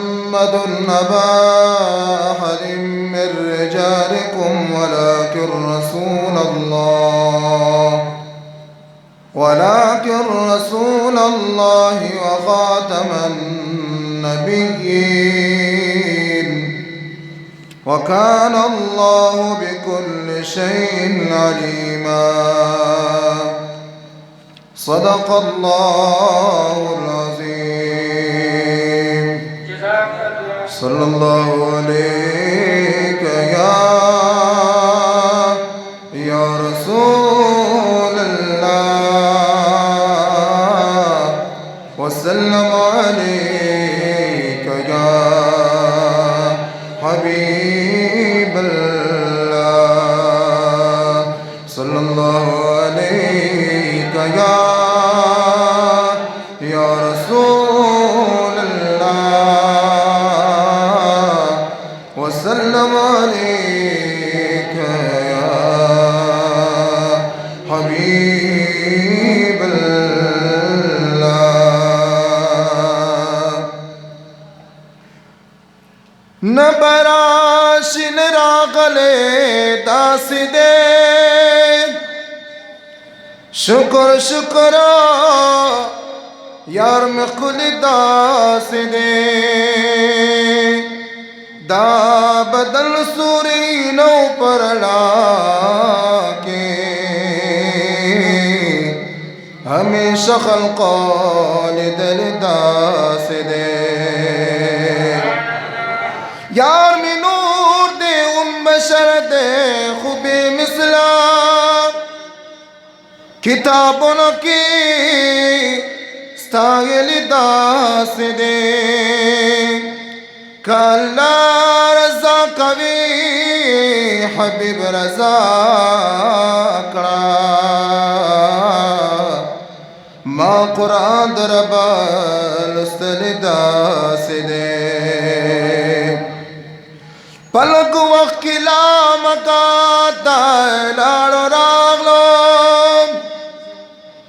محمد أبا أحد من رجالكم ولكن رسول الله وخاتم النبيين وكان الله بكل شيء عليما صدق الله العظيم صلى الله عليك يا رسول الله وسلم عليك يا حبيب الله صلى الله عليك يا رسول الله وسلم عليك يا حبيب الله نبراشن راغلے داس دے شکر شکر یار میں خود داس دے دا بدل سوری نو پر لاکے ہمیشہ خلقال دل داس دے یار میں نور دے بشر دے خوبی مثلا کتابوں کی ستائل داس دے کالا رضا کبھی حبیب رضا کڑا ما قرآن دربال استل داس دے پلک وقت کلا مکاتا لاڑو راغلو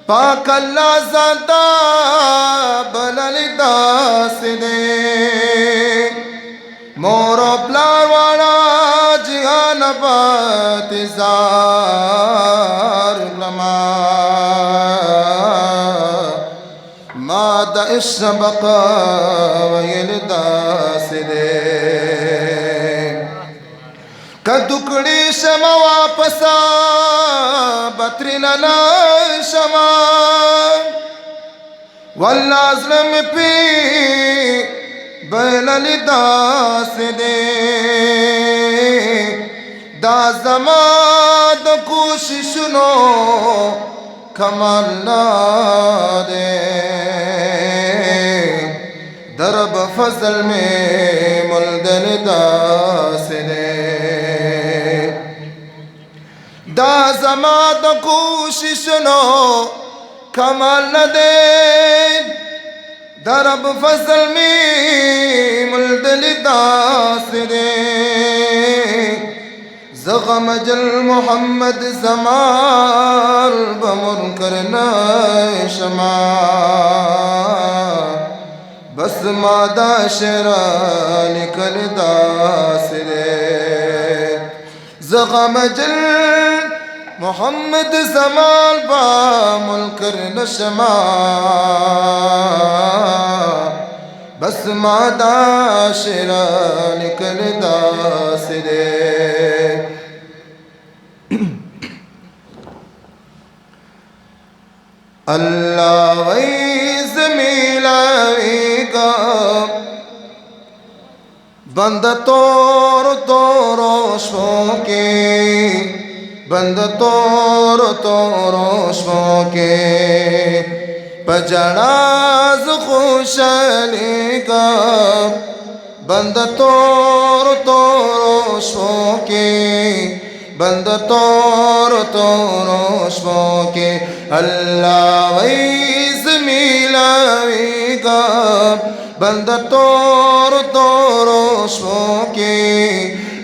پاک اللہ زادہ بلل داس دے مورو پلار والا جہان بات زار لما مادہ الشبق ویل داس دے کدکڑی شما واپسا بطرنا شما واللہ ظلم پی بیلل داس دے دا زمان دا کوششنو کمال دے درب فضل میں ملدل داس دے دا زمان دا کوششنو کمال نہ دے درب فضل میں ملدل داس دے زغم جل محمد زمال بمر کرنا شما بس مادہ شران کل داس دے زغم جل محمد زمال با ملکر نشما بس مادہ شران کل داس دے اللہ ویز میلاوی گا بند تور توروشوں کے بند تور توروشوں کے پجڑاز خوشالی گا بند تور توروشوں کے بند تور توروشوں کے اللہ ویز میلاوی گا بند تور توروشوں کے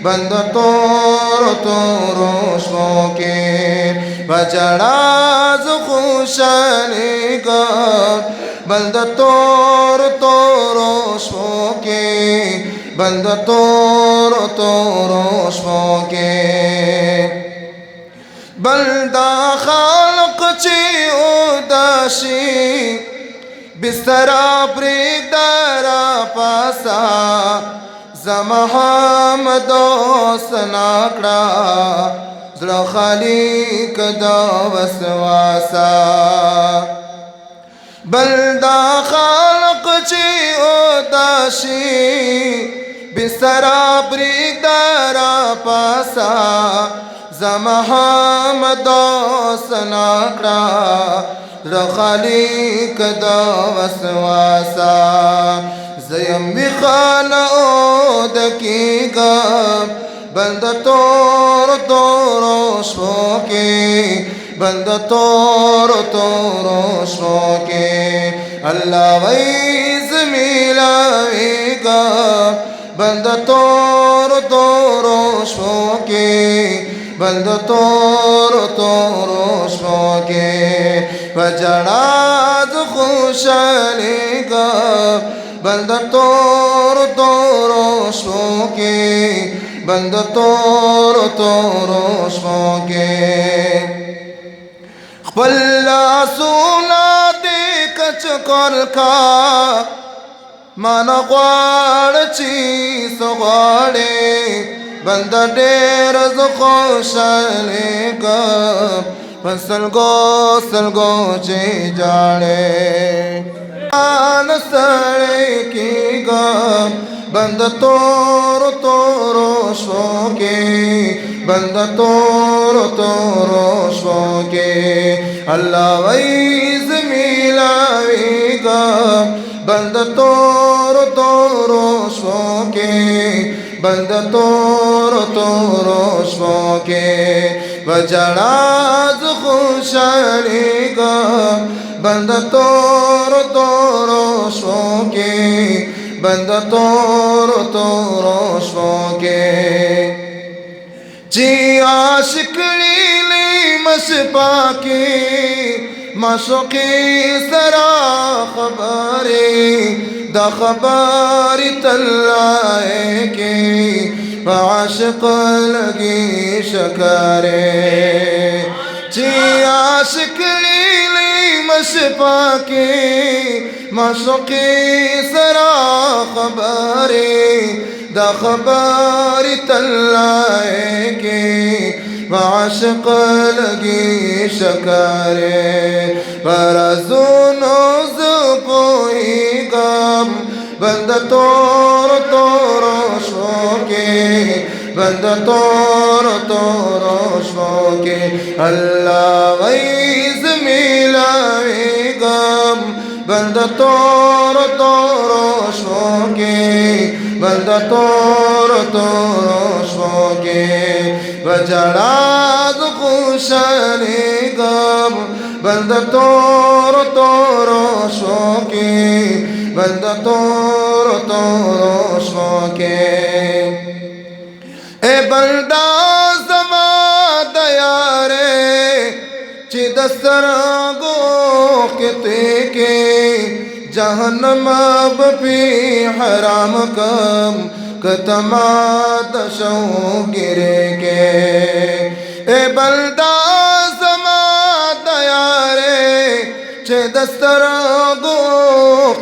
بند تور توروشوں کے بجڑاز خوشالی گا बंद तोर तोरो शोके बंद तोर तोरो शोके बंदा खालक ची उदासी बिस्तरा प्रीदरा पासा ज़महमदो सनाकड़ा ज़रा खाली कदा वसवासा बंदा खालक ची उदासी बिस्तरा प्रीदरा पासा ज़महमदो सनाकड़ा रखाली कदा वसवासा ज़यम बिखाल ओदकीगा बंद तोर तोरो शोके बंद तोर तोरो शोके अल्लाह वैज़ मिलावेगा बंद तोर तोरो शोके बंद तोर तोरो शोके वजड़ाद खुशलेगा बंद तोर तोरो शोके बंद तोर तोरो शोके खपल्ला सुना दे कच करका माना ग्वाड़ चीज ग्वाड़े बंद डेर खुशलेगा सलगो चे जाने आन सड़े की गम बंद तोर तोरो शोके बंद तोर तोरो शोके अल्लाह वैज़ मिलावेगा बंद तोर तोरो शोके बंद तोर तोरो शोके वजड़ाज खुशलेगा बंद तोर तोरो शोके बंद तोर तोरो शोके जी आशिकली ली मशपाके मशोके सरा खबरे द खबरी तल्लाए के आशिक लगी शकरे जी आशिक लीली मशपाके मशोके सरा खबरे द खबरी तल्लाए के आशिक लगी शकरे पर जुनो ज़ुपोई गम बंद तोर तोरो शोके बंद तोर तोरो शोके अल्लाह वैज़ मिलावेगा बंद तोर तोरो शोके बंद तोर तोरो शोके वजड़ाद खुशलेगा बंद तोर तोरो शोके बंद तोर तोरो शोके ए बंदा ज़मा दयारे चिदस्तर गो के जहन्नम बपी हराम कम कतमा दशो गिरे के ए बंदा ज़मा दयारे चिदस्तर गो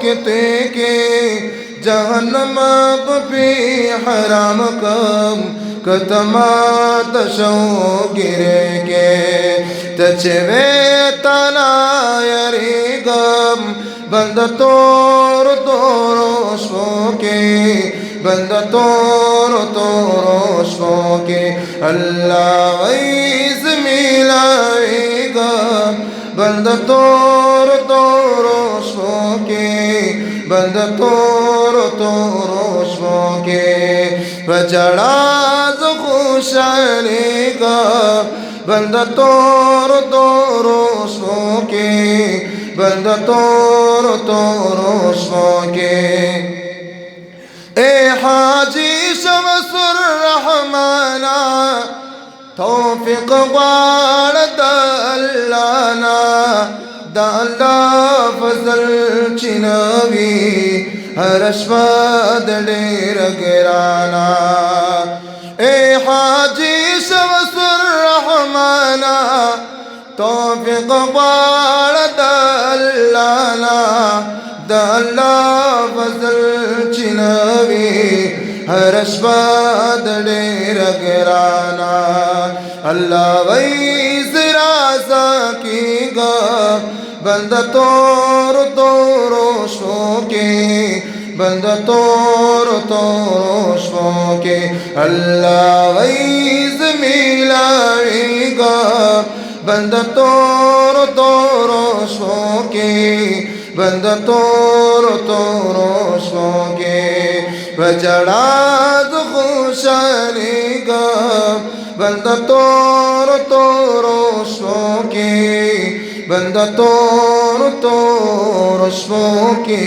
के जहन्नम बपी हराम कम कतमा दशो गिरे के तचवे तनायरी गम बंद तोर तोरो शोके बंद तोर तोरो शोके अल्लाह वैज़ मिलावेगा बंद तोर तोरो शोके बंद तोर तोरो शोके वजड़ाज खुशलेगा बंद तोर तोरो शोके बंद तोर तोरो शोके ए हाजी शमसुर रहमाना तौफिक वारद अल्लाना दा अल्लाह फजल चिनावी हरशवाद डेर गिराना ए हाजी शमसुर रहमाना तौफिक बाड़ दल्लाना दल्ला फजल चिनावी हरशवाद डेर गिराना अल्लाह वैस राजा की गा बंद तोर तोरो शोके बंद तोर तोरो शोके अल्लाह वैस मिलाएगा बंद तोर तोरो शोके बंद तोर तोरो शोके बजड़ा खुशानी गा बंद तोर तोरो शोके बंद तोर तोर शोके